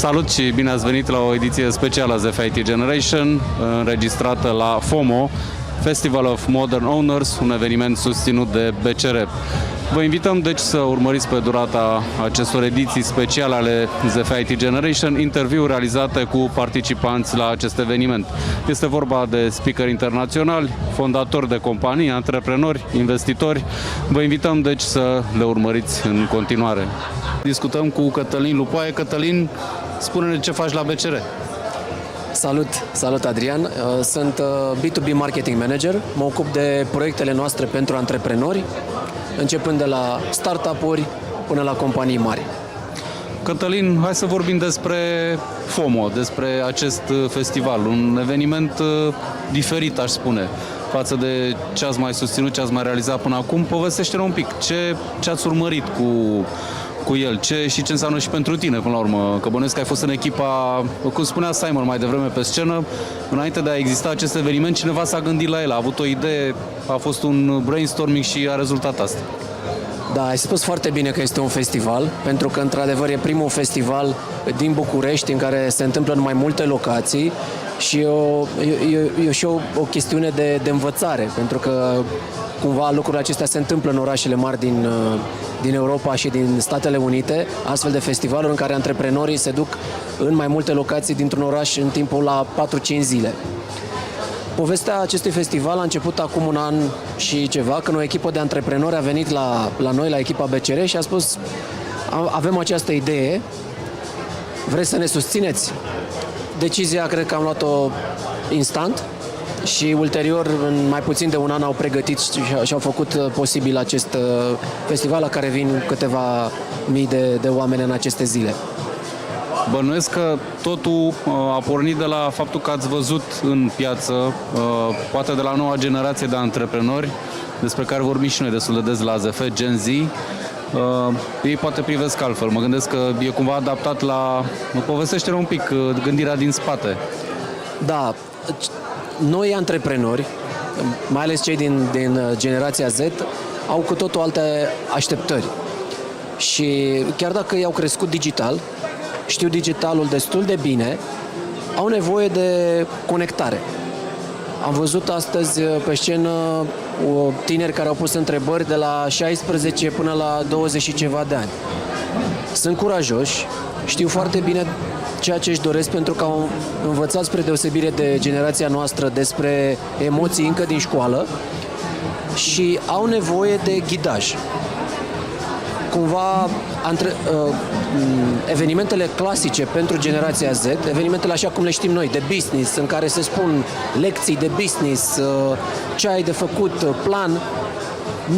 Salut și bine ați venit la o ediție specială a ZF IT Generation, înregistrată la FOMO, Festival of Modern Owners, un eveniment susținut de BCR. Vă invităm deci să urmăriți pe durata acestor ediții speciale ale ZF IT Generation interviuri realizate cu participanți la acest eveniment. Este vorba de speakeri internaționali, fondatori de companii, antreprenori, investitori. Vă invităm deci să le urmăriți în continuare. Discutăm cu Cătălin Lupoaie. Cătălin, spune-ne ce faci la BCR. Salut Adrian, sunt B2B Marketing Manager, mă ocup de proiectele noastre pentru antreprenori, începând de la startup-uri până la companii mari. Cătălin, hai să vorbim despre FOMO, despre acest festival, un eveniment diferit, aș spune, față de ce ați mai susținut, ce ați mai realizat până acum. Povestește-ne un pic, ce ați urmărit cu el, ce înseamnă și pentru tine, până la urmă, că bănuiesc că ai fost în echipa, cum spunea Simon mai devreme pe scenă, înainte de a exista acest eveniment, cineva s-a gândit la el, a avut o idee, a fost un brainstorming și a rezultat asta. Da, ai spus foarte bine că este un festival, pentru că într-adevăr e primul festival din București în care se întâmplă în mai multe locații și e și o chestiune de învățare, pentru că cumva lucrurile acestea se întâmplă în orașele mari din Europa și din Statele Unite, astfel de festivaluri în care antreprenorii se duc în mai multe locații dintr-un oraș în timpul la 4-5 zile. Povestea acestui festival a început acum un an și ceva, când o echipă de antreprenori a venit la noi, la echipa BCR, și a spus: avem această idee, vreți să ne susțineți? Decizia cred că am luat-o instant și ulterior, în mai puțin de un an, au pregătit și au făcut posibil acest festival la care vin câteva mii de oameni în aceste zile. Bănuiesc că totul a pornit de la faptul că ați văzut în piață, poate de la noua generație de antreprenori, despre care vorbim și noi destul de des la ZF, Gen Z. Ei poate privesc altfel. Mă gândesc că e cumva adaptat la... Povestește-ne un pic gândirea din spate. Da, noi antreprenori, mai ales cei din generația Z, au cu totul alte așteptări. Și chiar dacă i-au crescut digital, știu digitalul destul de bine, au nevoie de conectare. Am văzut astăzi pe scenă tineri care au pus întrebări de la 16 până la 20 și ceva de ani. Sunt curajoși, știu foarte bine ceea ce își doresc, pentru că au învățat, spre deosebire de generația noastră, despre emoții încă din școală și au nevoie de ghidaj. Cumva, evenimentele clasice pentru generația Z, evenimentele așa cum le știm noi, de business, în care se spun lecții de business, ce ai de făcut, plan,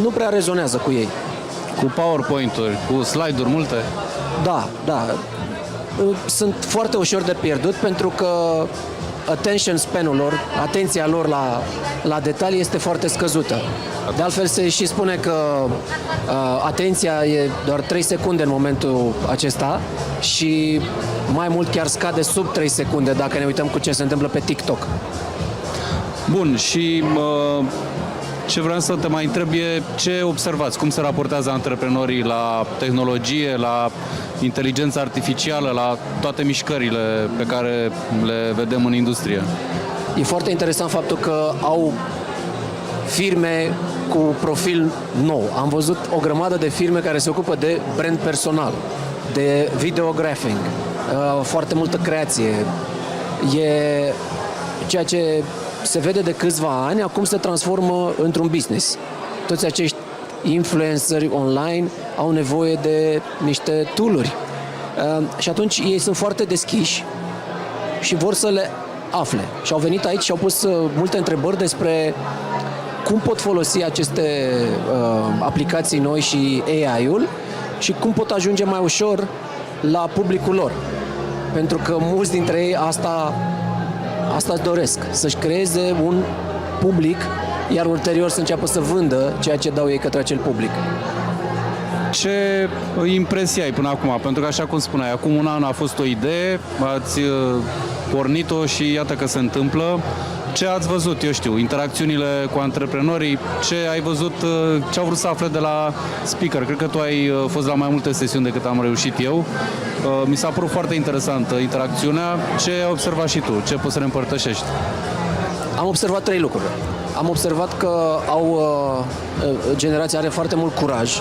nu prea rezonează cu ei. Cu PowerPoint-uri, cu slide-uri multe? Da. Sunt foarte ușor de pierdut, pentru că attention span-ul lor, atenția lor la detalii este foarte scăzută. De altfel se și spune că atenția e doar 3 secunde în momentul acesta și mai mult chiar scade sub 3 secunde dacă ne uităm cu ce se întâmplă pe TikTok. Bun, și ce vreau să te mai întreb e ce observați, cum se raportează antreprenorii la tehnologie, la inteligența artificială, la toate mișcările pe care le vedem în industrie. E foarte interesant faptul că au firme cu profil nou. Am văzut o grămadă de firme care se ocupă de brand personal, de videographing, foarte multă creație. E ceea ce se vede de câțiva ani, acum se transformă într-un business. Toți acești influenceri online au nevoie de niște tool-uri. Și atunci ei sunt foarte deschiși și vor să le afle. Și au venit aici și au pus multe întrebări despre cum pot folosi aceste aplicații noi și AI-ul și cum pot ajunge mai ușor la publicul lor. Pentru că mulți dintre ei asta îți doresc, să-și creeze un public, iar ulterior să înceapă să vândă ceea ce dau ei către acel public. Ce impresie ai până acum? Pentru că, așa cum spuneai, acum un an a fost o idee, ați pornit-o și iată că se întâmplă. Ce ați văzut, eu știu, interacțiunile cu antreprenorii, ce ai văzut, ce au vrut să afle de la speaker? Cred că tu ai fost la mai multe sesiuni decât am reușit eu. Mi s-a părut foarte interesantă interacțiunea. Ce ai observat și tu? Ce poți să ne împărtășești? Am observat 3 lucruri. Am observat că generația are foarte mult curaj.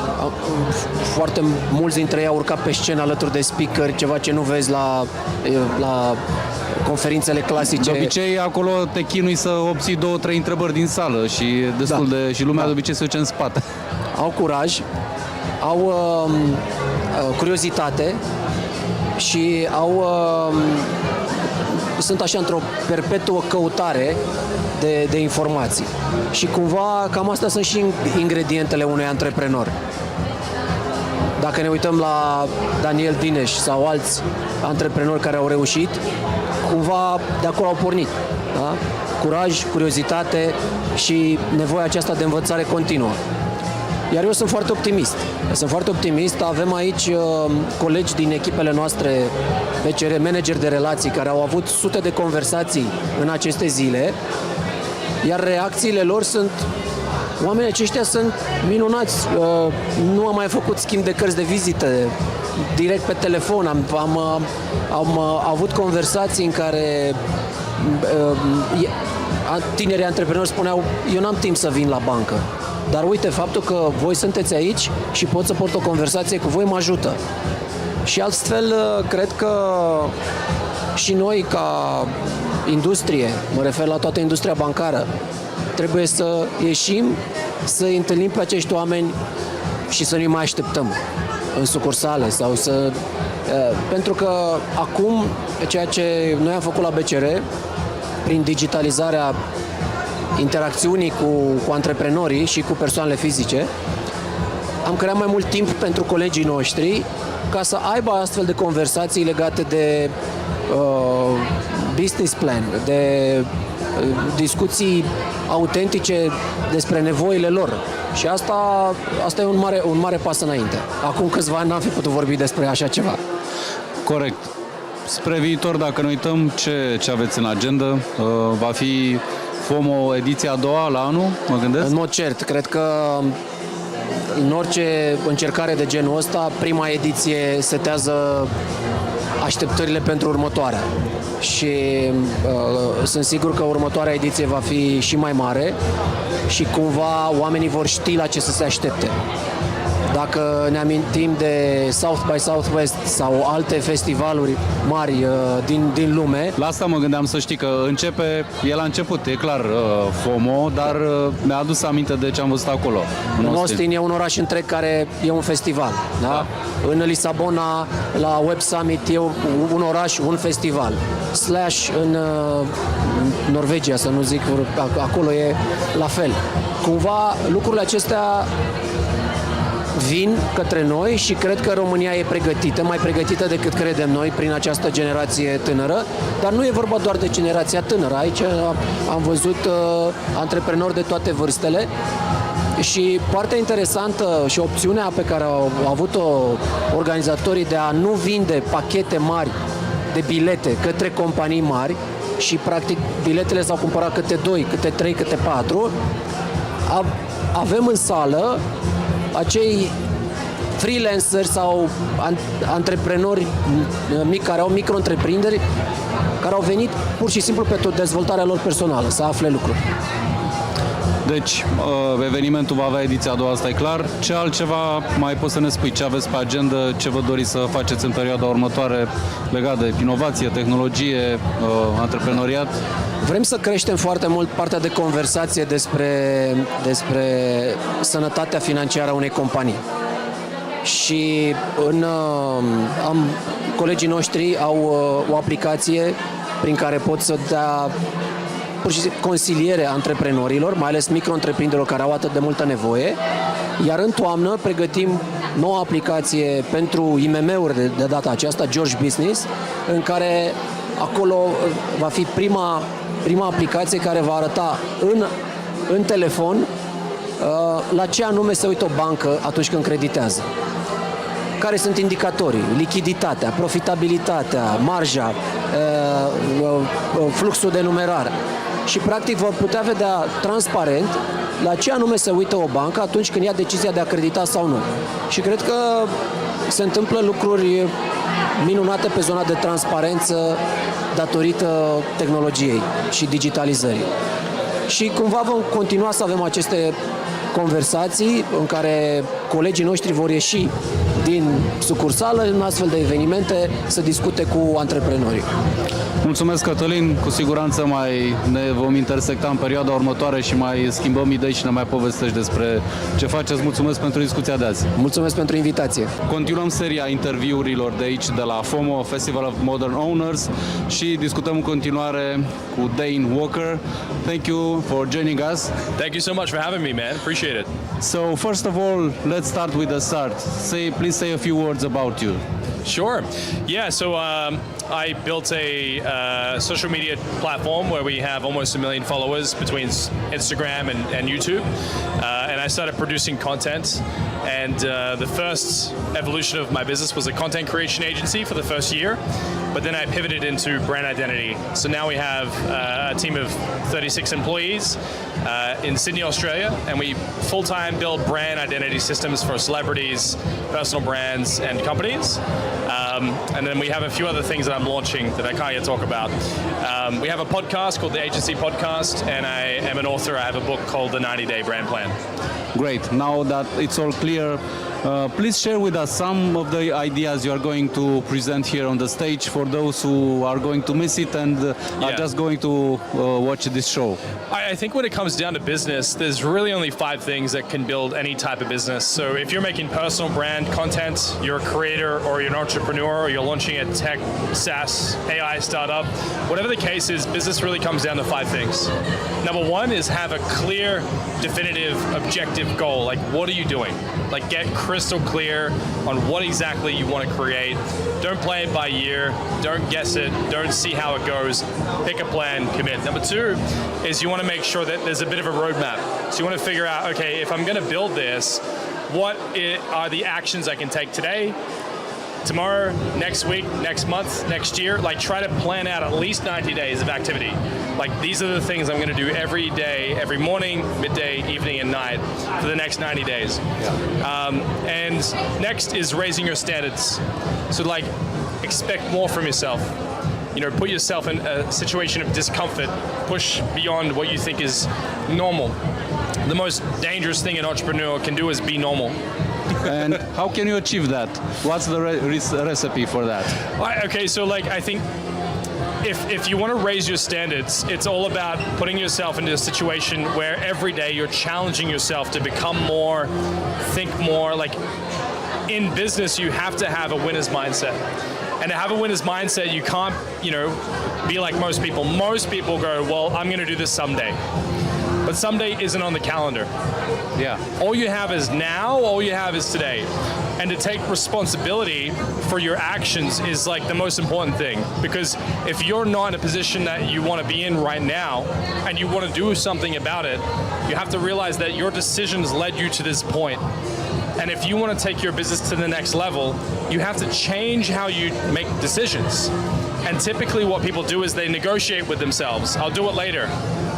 Foarte mulți dintre ei au urcat pe scenă alături de speaker, ceva ce nu vezi la conferințele clasice. De obicei, acolo te chinui să obții 2-3 întrebări din sală și și lumea de obicei se duce în spate. Au curaj, au curiozitate și sunt așa într-o perpetuă căutare de informații. Și cumva cam astea sunt și ingredientele unui antreprenor. Dacă ne uităm la Daniel Dineș sau alți antreprenori care au reușit, cumva de acolo au pornit. Da? Curaj, curiozitate și nevoia aceasta de învățare continuă. Iar eu sunt foarte optimist. Avem aici colegi din echipele noastre BCR, manageri de relații, care au avut sute de conversații în aceste zile, iar reacțiile lor sunt: oamenii aceștia sunt minunați, nu am mai făcut schimb de cărți de vizită, direct pe telefon, am avut conversații în care tinerii antreprenori spuneau: eu n-am timp să vin la bancă, dar uite, faptul că voi sunteți aici și pot să port o conversație cu voi mă ajută. Și astfel, cred că și noi, ca industrie, mă refer la toată industria bancară, trebuie să ieșim, să îi întâlnim pe acești oameni și să nu mai așteptăm în sucursale sau pentru că acum, ceea ce noi am făcut la BCR, prin digitalizarea interacțiunii cu antreprenorii și cu persoanele fizice, am creat mai mult timp pentru colegii noștri ca să aibă astfel de conversații legate de business plan, de discuții autentice despre nevoile lor. Și asta e un mare pas înainte. Acum câțiva ani n-am fi putut vorbi despre așa ceva. Corect. Spre viitor, dacă ne uităm, ce aveți în agenda? Va fi FOMO ediția a doua la anul, mă gândesc? În mod cert, cred că în orice încercare de genul ăsta, prima ediție setează așteptările pentru următoarea. Și sunt sigur că următoarea ediție va fi și mai mare și cumva oamenii vor ști la ce să se aștepte. Dacă ne amintim de South by Southwest sau alte festivaluri mari din lume... La asta mă gândeam, să știi că e la început, e clar FOMO, dar mi-a adus aminte de ce am văzut acolo. În Austin e un oraș întreg care e un festival. Da? În Lisabona, la Web Summit, e un oraș, un festival. În Norvegia, să nu zic, acolo e la fel. Cumva lucrurile acestea vin către noi și cred că România e pregătită, mai pregătită decât credem noi prin această generație tânără, dar nu e vorba doar de generația tânără. Aici am văzut antreprenori de toate vârstele și partea interesantă și opțiunea pe care au avut-o organizatorii de a nu vinde pachete mari de bilete către companii mari și practic biletele s-au cumpărat câte 2, câte 3, câte 4, avem în sală acei freelanceri sau antreprenori mici care au micro-întreprinderi care au venit pur și simplu pentru dezvoltarea lor personală, să afle lucruri. Deci, evenimentul va avea ediția a doua, asta e clar. Ce altceva mai poți să ne spui? Ce aveți pe agenda? Ce vă doriți să faceți în perioada următoare legat de inovație, tehnologie, antreprenoriat? Vrem să creștem foarte mult partea de conversație despre sănătatea financiară a unei companii. Și colegii noștri au o aplicație prin care pot să dea pur și simplu consiliere antreprenorilor, mai ales micro-întreprinderilor care au atât de multă nevoie. Iar în toamnă pregătim noua aplicație pentru IMM-uri de data aceasta, George Business, în care acolo va fi prima aplicație care va arăta în telefon la ce anume se uită o bancă atunci când creditează. care sunt indicatorii, lichiditatea, profitabilitatea, marja, fluxul de numerar. Și practic vor putea vedea transparent la ce anume se uită o bancă atunci când ia decizia de a credita sau nu. Și cred că se întâmplă lucruri minunate pe zona de transparență datorită tehnologiei și digitalizării. Și cumva vom continua să avem aceste conversații în care colegii noștri vor ieși din sucursală în astfel de evenimente să discute cu antreprenorii. Mulțumesc, Cătălin, cu siguranță mai ne vom intersecta în perioada următoare și mai schimbăm idei și ne mai povestești despre ce faceți. Mulțumesc pentru discuția de azi. Mulțumesc pentru invitație. Continuăm seria interviurilor de aici, de la FOMO, Festival of Modern Owners, și discutăm în continuare cu Dain Walker. Thank you for joining us. Thank you so much for having me, man. Appreciate it. So, first of all, let's start with the start. Please say a few words about you. Sure. Yeah, so I built a social media platform where we have almost 1 million followers between Instagram and YouTube. And I started producing content. And the first evolution of my business was a content creation agency for the first year. But then I pivoted into brand identity. So now we have a team of 36 employees in Sydney, Australia, and we full-time build brand identity systems for celebrities, personal brands, and companies. And then we have a few other things that I'm launching that I can't yet talk about. We have a podcast called the Agency Podcast, and I am an author. I have a book called The 90-Day Brand Plan. Great. Now that it's all clear, please share with us some of the ideas you are going to present here on the stage for those who are going to miss it and are just going to watch this show. I think when it comes down to business, there's really only 5 things that can build any type of business. So if you're making personal brand content, you're a creator or you're an entrepreneur or you're launching a tech, SaaS, AI startup, whatever the case is, business really comes down to 5 things. Number 1 is have a clear, definitive, objective goal. Like, what are you doing? Like, get crystal clear on what exactly you want to create. Don't play it by year. Don't guess it. Don't see how it goes. Pick a plan, commit. Number 2 is you want to make sure that there's a bit of a roadmap. So you want to figure out, okay, if I'm going to build this, what are the actions I can take today, tomorrow, next week, next month, next year? Like, try to plan out at least 90 days of activity. Like, these are the things I'm going to do every day, every morning, midday, evening, and night for the next 90 days. And next is raising your standards. So, like, expect more from yourself. You know, put yourself in a situation of discomfort. Push beyond what you think is normal. The most dangerous thing an entrepreneur can do is be normal. And how can you achieve that? What's the recipe for that? Okay, so like I think if you want to raise your standards, it's all about putting yourself into a situation where every day you're challenging yourself to become more, think more. Like, in business, you have to have a winner's mindset. And to have a winner's mindset, you can't, be like most people. Most people go, well, I'm going to do this someday. But someday isn't on the calendar. Yeah. All you have is now, all you have is today. And to take responsibility for your actions is like the most important thing. Because if you're not in a position that you want to be in right now and you want to do something about it, you have to realize that your decisions led you to this point. And if you want to take your business to the next level, you have to change how you make decisions. And typically what people do is they negotiate with themselves. I'll do it later.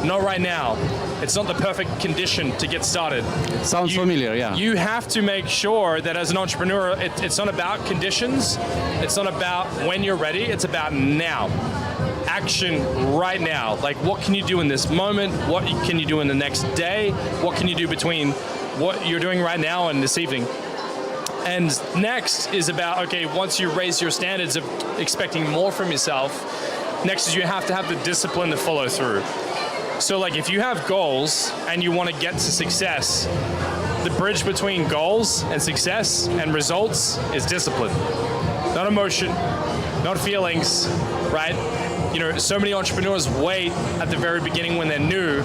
Not right now. It's not the perfect condition to get started. Sounds familiar, yeah. You have to make sure that as an entrepreneur, it's not about conditions. It's not about when you're ready. It's about now. Action right now. Like, what can you do in this moment? What can you do in the next day? What can you do between what you're doing right now and this evening? And next is about, okay, once you raise your standards of expecting more from yourself, next is you have to have the discipline to follow through. So like, if you have goals and you want to get to success, the bridge between goals and success and results is discipline. Not emotion, not feelings, right? So many entrepreneurs wait at the very beginning when they're new.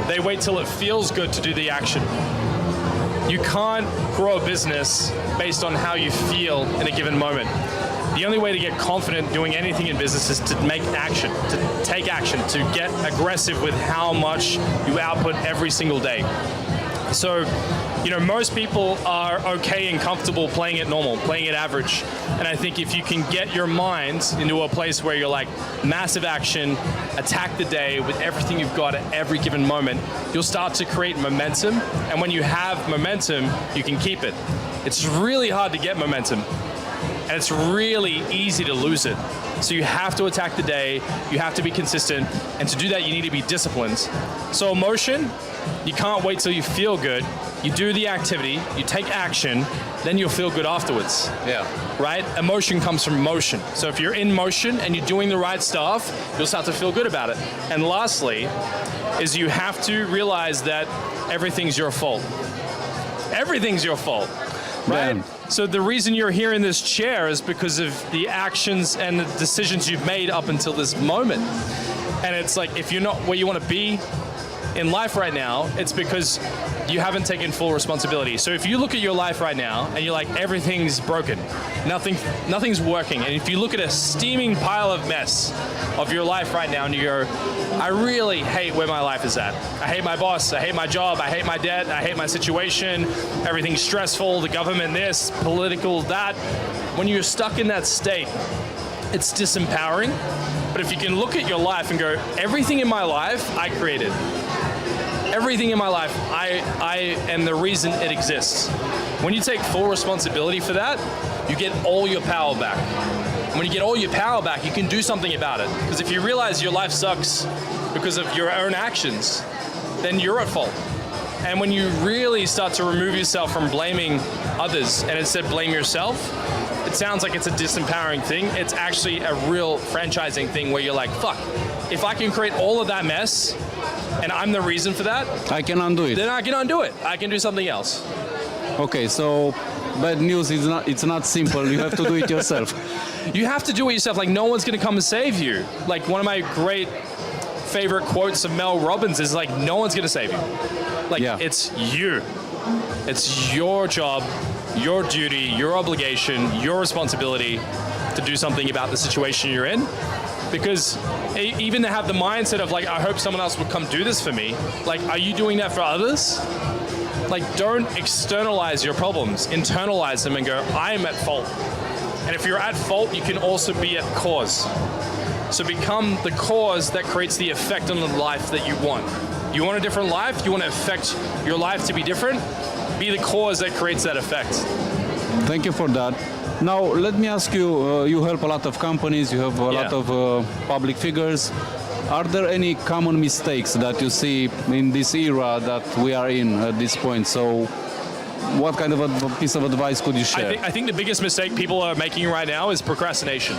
They wait till it feels good to do the action. You can't grow a business based on how you feel in a given moment. The only way to get confident doing anything in business is to make action, to take action, to get aggressive with how much you output every single day. So You know, most people are okay and comfortable playing it normal, playing it average. And I think if you can get your mind into a place where you're like massive action, attack the day with everything you've got at every given moment, you'll start to create momentum. And when you have momentum, you can keep it. It's really hard to get momentum, and it's really easy to lose it. So you have to attack the day, you have to be consistent, and to do that you need to be disciplined. So emotion, you can't wait till you feel good. You do the activity, you take action, then you'll feel good afterwards. Yeah. Right? Emotion comes from motion. So if you're in motion and you're doing the right stuff, you'll start to feel good about it. And lastly, is you have to realize that everything's your fault. Everything's your fault. Right? Man. So the reason you're here in this chair is because of the actions and the decisions you've made up until this moment. And it's like, if you're not where you want to be in life right now, it's because you haven't taken full responsibility. So if you look at your life right now and you're like, everything's broken, nothing's working, and if you look at a steaming pile of mess of your life right now and you go, I really hate where my life is at. I hate my boss, I hate my job, I hate my debt, I hate my situation, everything's stressful, the government this, political that. When you're stuck in that state, it's disempowering. But if you can look at your life and go, everything in my life I created. Everything in my life, I am the reason it exists. When you take full responsibility for that, you get all your power back. And when you get all your power back, you can do something about it. Because if you realize your life sucks because of your own actions, then you're at fault. And when you really start to remove yourself from blaming others and instead blame yourself, it sounds like it's a disempowering thing. It's actually a real franchising thing where you're like, fuck, if I can create all of that mess and I'm the reason for that, I can undo it. then I can undo it. I can do something else. Okay, so bad news is it's not simple. You have to do it yourself. You have to do it yourself. Like, no one's going to come and save you. Like, one of my great favorite quotes of Mel Robbins is like, no one's going to save you. Like, Yeah. It's you. It's your job, your duty, your obligation, your responsibility to do something about the situation you're in. Because even to have the mindset of like, I hope someone else would come do this for me. Like, are you doing that for others? Like, don't externalize your problems, internalize them and go, I am at fault. And if you're at fault, you can also be at cause. So become the cause that creates the effect on the life that you want. You want a different life? You want to affect your life to be different? Be the cause that creates that effect. Thank you for that. Now, let me ask you, you help a lot of companies, you have a lot of public figures. Are there any common mistakes that you see in this era that we are in at this point? So what kind of a piece of advice could you share? I think the biggest mistake people are making right now is procrastination.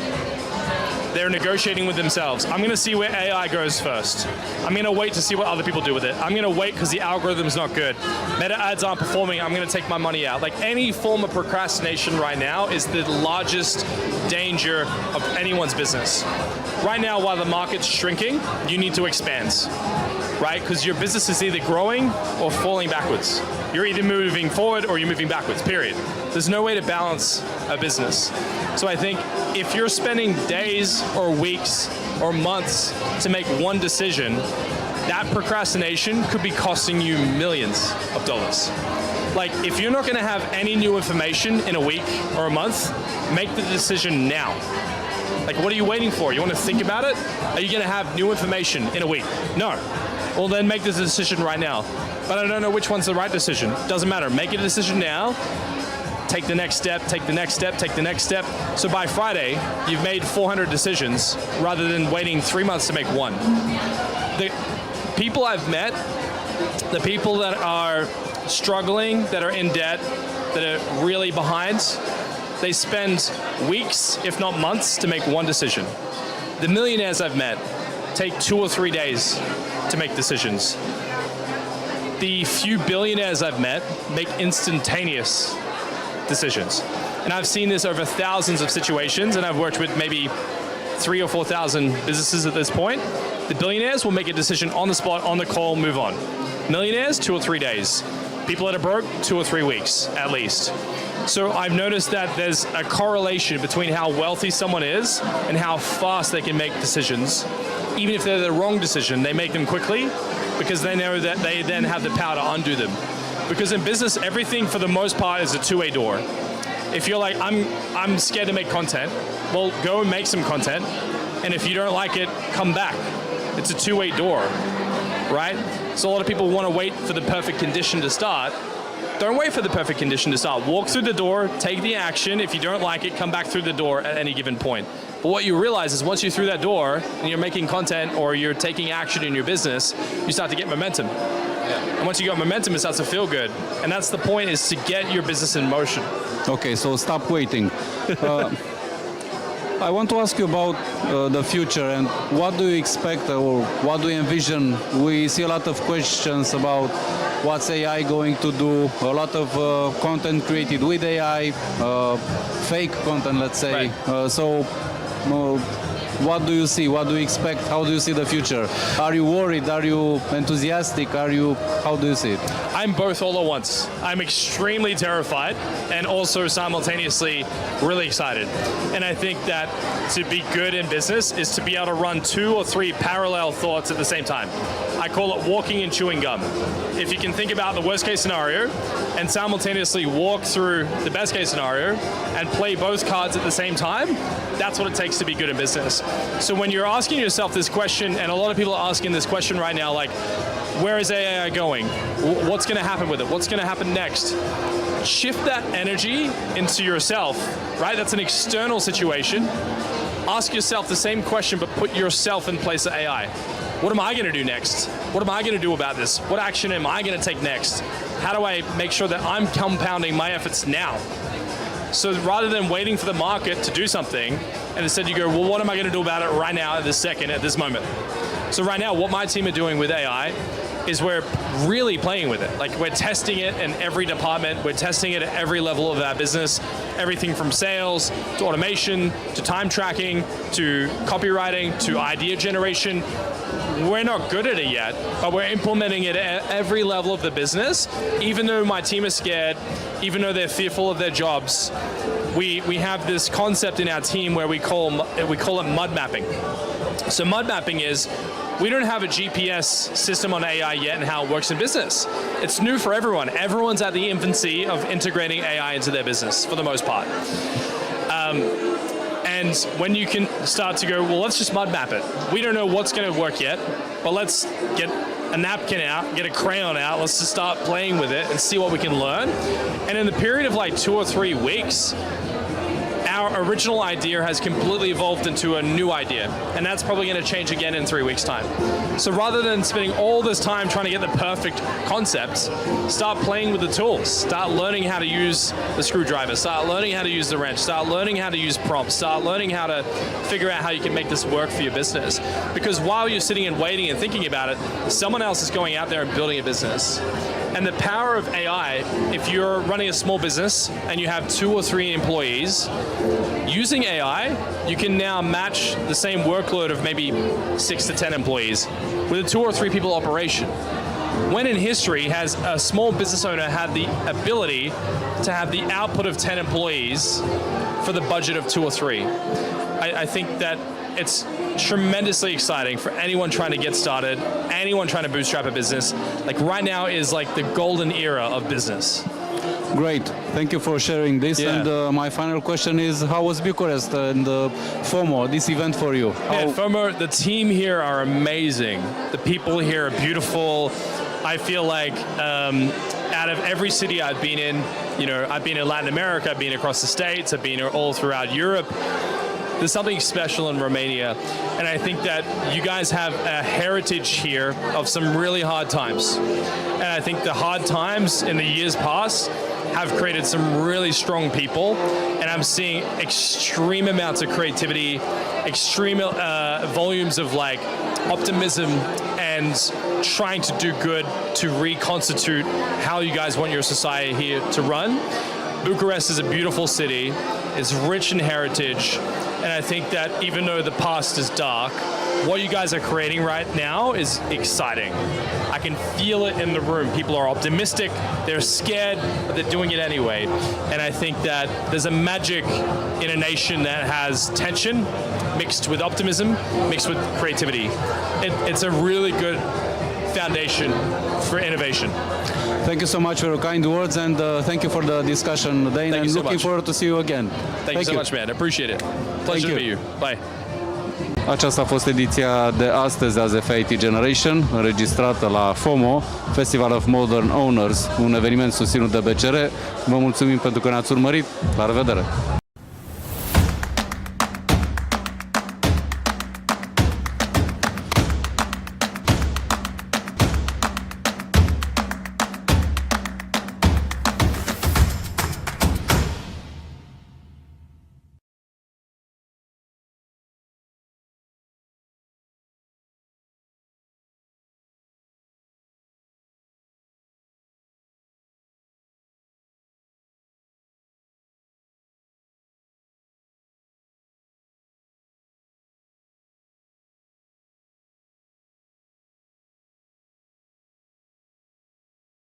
They're negotiating with themselves. I'm going to see where AI goes first. I'm going to wait to see what other people do with it. I'm going to wait because the algorithm's not good. Meta ads aren't performing. I'm going to take my money out. Like, any form of procrastination right now is the largest danger of anyone's business. Right now, while the market's shrinking, you need to expand, right? Because your business is either growing or falling backwards. You're either moving forward or you're moving backwards, period. There's no way to balance a business. So I think if you're spending days or weeks or months to make one decision, that procrastination could be costing you millions of dollars. Like, if you're not going to have any new information in a week or a month, make the decision now. Like, what are you waiting for? You want to think about it? Are you going to have new information in a week? No. Well, then make the decision right now. But I don't know which one's the right decision. Doesn't matter. Make a decision now. Take the next step, take the next step, take the next step. So by Friday, you've made 400 decisions rather than waiting 3 months to make one. The people I've met, the people that are struggling, that are in debt, that are really behind, they spend weeks, if not months, to make one decision. The millionaires I've met take 2 or 3 days to make decisions. The few billionaires I've met make instantaneous decisions. And I've seen this over thousands of situations, and I've worked with maybe 3,000 or 4,000 businesses at this point. The billionaires will make a decision on the spot, on the call, move on. Millionaires, 2 or 3 days. People that are broke, 2 or 3 weeks, at least. So I've noticed that there's a correlation between how wealthy someone is and how fast they can make decisions. Even if they're the wrong decision, they make them quickly because they know that they then have the power to undo them. Because in business, everything for the most part is a two-way door. If you're like, I'm scared to make content, well, go and make some content. And if you don't like it, come back. It's a two-way door, right? So a lot of people want to wait for the perfect condition to start. Don't wait for the perfect condition to start. Walk through the door, take the action. If you don't like it, come back through the door at any given point. But what you realize is once you're through that door and you're making content or you're taking action in your business, you start to get momentum. Yeah. And once you got momentum, it starts to feel good. And that's the point, is to get your business in motion. Okay, so stop waiting. I want to ask you about the future and what do you expect or what do you envision? We see a lot of questions about what's AI going to do, a lot of content created with AI, fake content, let's say. Right. What do you see? What do you expect? How do you see the future? Are you worried? Are you enthusiastic? How do you see it? I'm both all at once. I'm extremely terrified and also simultaneously really excited. And I think that to be good in business is to be able to run 2 or 3 parallel thoughts at the same time. I call it walking and chewing gum. If you can think about the worst case scenario and simultaneously walk through the best case scenario and play both cards at the same time, that's what it takes to be good in business. So when you're asking yourself this question, and a lot of people are asking this question right now, like, where is AI going? What's going to happen with it? What's going to happen next? Shift that energy into yourself, right? That's an external situation. Ask yourself the same question, but put yourself in place of AI. What am I going to do next? What am I going to do about this? What action am I going to take next? How do I make sure that I'm compounding my efforts now? So rather than waiting for the market to do something, and instead you go, well, what am I going to do about it right now, at this second, at this moment? So right now, what my team are doing with AI is we're really playing with it. Like, we're testing it in every department. We're testing it at every level of our business. Everything from sales to automation to time tracking to copywriting to idea generation. We're not good at it yet, but we're implementing it at every level of the business. Even though my team is scared, even though they're fearful of their jobs, we have this concept in our team where we call it mud mapping. So mud mapping is, we don't have a GPS system on AI yet and how it works in business. It's new for everyone. Everyone's at the infancy of integrating AI into their business, for the most part. And when you can start to go, well, let's just mud map it. We don't know what's going to work yet, but let's get a napkin out, get a crayon out, let's just start playing with it and see what we can learn. And in the period of like 2 or 3 weeks, our original idea has completely evolved into a new idea, and that's probably going to change again in 3 weeks' time. So rather than spending all this time trying to get the perfect concepts, start playing with the tools. Start learning how to use the screwdriver. Start learning how to use the wrench. Start learning how to use prompts. Start learning how to figure out how you can make this work for your business. Because while you're sitting and waiting and thinking about it, someone else is going out there and building a business. And the power of AI, if you're running a small business and you have 2 or 3 employees, using AI, you can now match the same workload of maybe 6 to 10 employees with a 2 or 3 people operation. When in history has a small business owner had the ability to have the output of 10 employees for the budget of 2 or 3? I think that it's tremendously exciting for anyone trying to get started, anyone trying to bootstrap a business. Like, right now is like the golden era of business. Great, thank you for sharing this. Yeah. And my final question is, how was Bucharest and FOMO, this event for you? Yeah, FOMO, the team here are amazing. The people here are beautiful. I feel like out of every city I've been in, you know, I've been in Latin America, I've been across the States, I've been all throughout Europe. There's something special in Romania, and I think that you guys have a heritage here of some really hard times. And I think the hard times in the years past have created some really strong people, and I'm seeing extreme amounts of creativity, extreme volumes of like optimism and trying to do good to reconstitute how you guys want your society here to run. Bucharest is a beautiful city, it's rich in heritage, and I think that even though the past is dark, what you guys are creating right now is exciting. I can feel it in the room. People are optimistic, they're scared, but they're doing it anyway. And I think that there's a magic in a nation that has tension mixed with optimism, mixed with creativity. It's a really good foundation for innovation. Thank you so much for your kind words and thank you for the discussion, Dain, and you so looking much. forward to see you again. Thank you so much, man. I appreciate it. Pleasure to meet you. Bye. Aceasta a fost ediția de astăzi a ZF IT Generation, înregistrată la FOMO, Festival of Modern Owners, un eveniment susținut de BCR. Vă mulțumim pentru că ne-ați urmărit. La revedere!